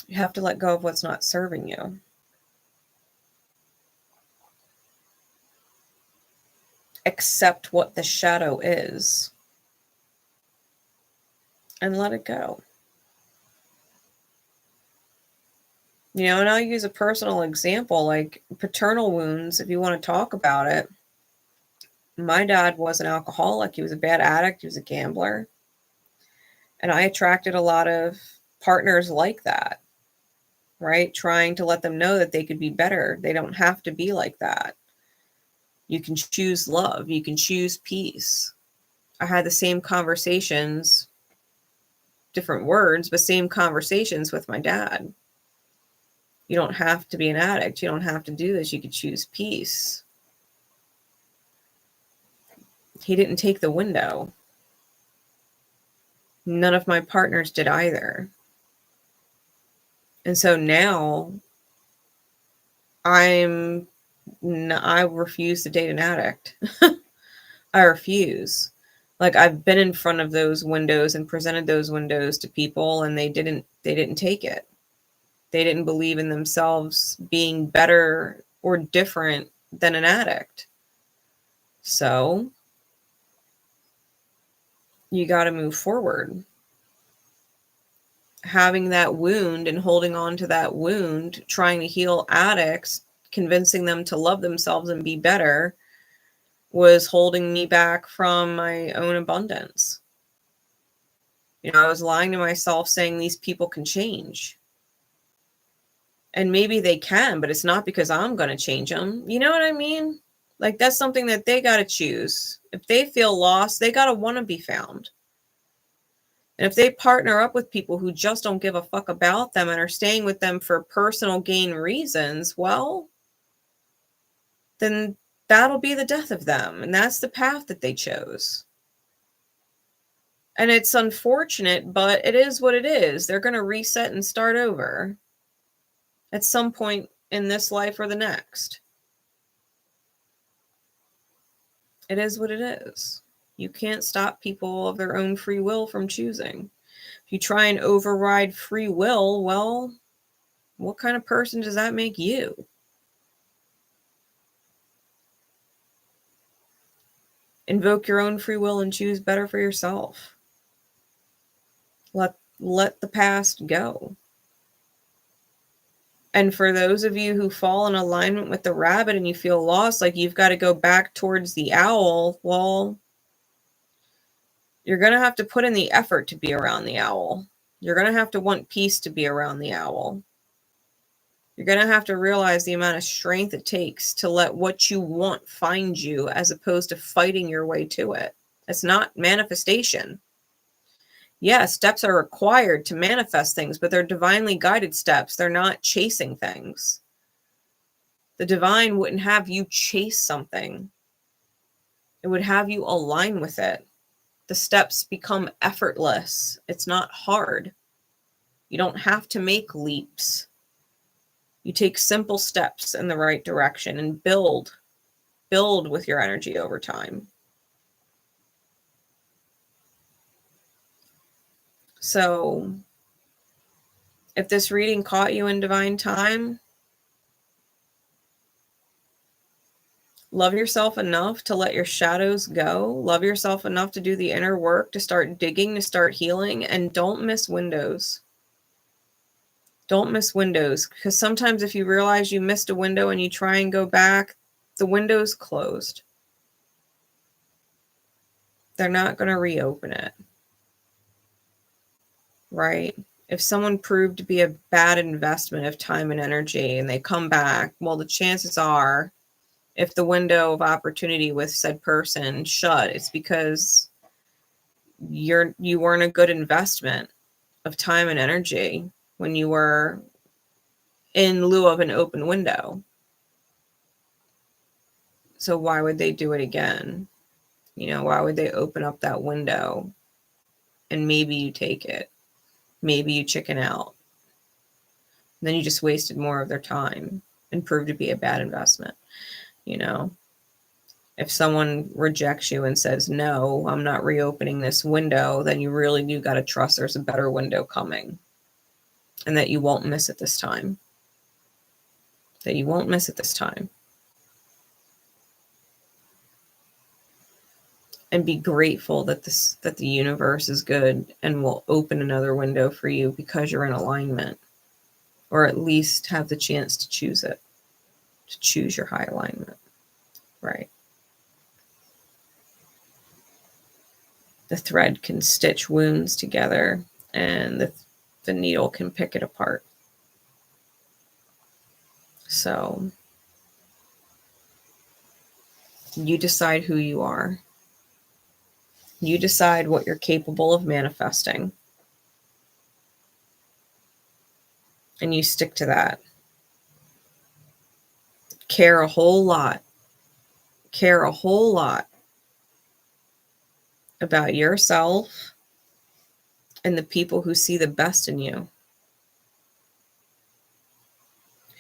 You have to let go of what's not serving you. Accept what the shadow is and let it go. You know, and I'll use a personal example, like paternal wounds, if you want to talk about it. My dad was an alcoholic. He was a bad addict. He was a gambler. And I attracted a lot of partners like that, right? Trying to let them know that they could be better. They don't have to be like that. You can choose love. You can choose peace. I had the same conversations, different words, but same conversations with my dad. You don't have to be an addict. You don't have to do this. You could choose peace. He didn't take the window. None of my partners did either. And so now I refuse to date an addict. I refuse. Like, I've been in front of those windows and presented those windows to people, and they didn't take it. They didn't believe in themselves being better or different than an addict. So you got to move forward. Having that wound and holding on to that wound, trying to heal addicts, convincing them to love themselves and be better, was holding me back from my own abundance. You know, I was lying to myself saying these people can change. And maybe they can, but it's not because I'm going to change them. You know what I mean? Like, that's something that they got to choose. If they feel lost, they got to want to be found. And if they partner up with people who just don't give a fuck about them and are staying with them for personal gain reasons, well, then that'll be the death of them. And that's the path that they chose. And it's unfortunate, but it is what it is. They're going to reset and start over at some point in this life or the next. It is what it is. You can't stop people of their own free will from choosing. If you try and override free will, well, what kind of person does that make you? Invoke your own free will and choose better for yourself. Let the past go. And for those of you who fall in alignment with the rabbit and you feel lost, like you've got to go back towards the owl, well, you're going to have to put in the effort to be around the owl. You're going to have to want peace to be around the owl. You're going to have to realize the amount of strength it takes to let what you want find you, as opposed to fighting your way to it. It's not manifestation. Yeah, steps are required to manifest things, but they're divinely guided steps. They're not chasing things. The divine wouldn't have you chase something. It would have you align with it. The steps become effortless. It's not hard. You don't have to make leaps. You take simple steps in the right direction and build with your energy over time. So if this reading caught you in divine time, love yourself enough to let your shadows go. Love yourself enough to do the inner work, to start digging, to start healing, and don't miss windows. Don't miss windows, because sometimes if you realize you missed a window and you try and go back, the window's closed. They're not going to reopen it. Right? if someone proved to be a bad investment of time and energy and they come back, well, the chances are, if the window of opportunity with said person shut, it's because you weren't a good investment of time and energy when you were in lieu of an open window. So why would they do it again? You know, why would they open up that window and maybe you take it? Maybe you chicken out. And then you just wasted more of their time and proved to be a bad investment. You know, if someone rejects you and says, no, I'm not reopening this window, then you really do got to trust there's a better window coming and that you won't miss it this time. That you won't miss it this time. And be grateful that the universe is good and will open another window for you because you're in alignment, or at least have the chance to choose it, to choose your high alignment, right? The thread can stitch wounds together and the needle can pick it apart. So you decide who you are. You decide what you're capable of manifesting. And you stick to that. Care a whole lot. Care a whole lot about yourself and the people who see the best in you,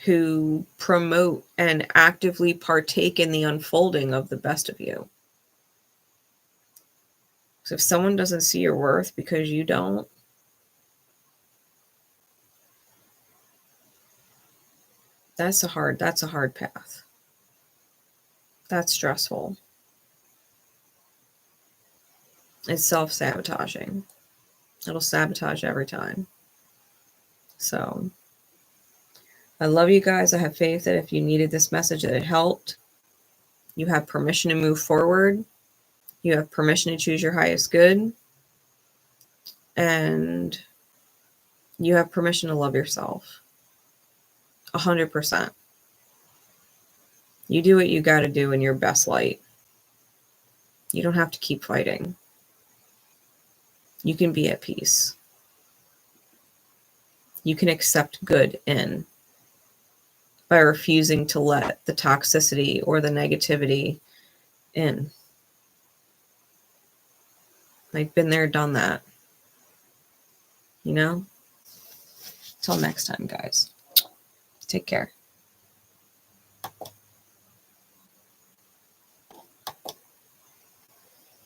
who promote and actively partake in the unfolding of the best of you. So if someone doesn't see your worth because you don't, that's a hard path. That's stressful. It's self-sabotaging. It'll sabotage every time. So I love you guys. I have faith that if you needed this message, that it helped. You have permission to move forward. You have permission to choose your highest good. And you have permission to love yourself. 100%. You do what you got to do in your best light. You don't have to keep fighting. You can be at peace. You can accept good in by refusing to let the toxicity or the negativity in. I've been there, done that. You know? Till next time, guys. Take care.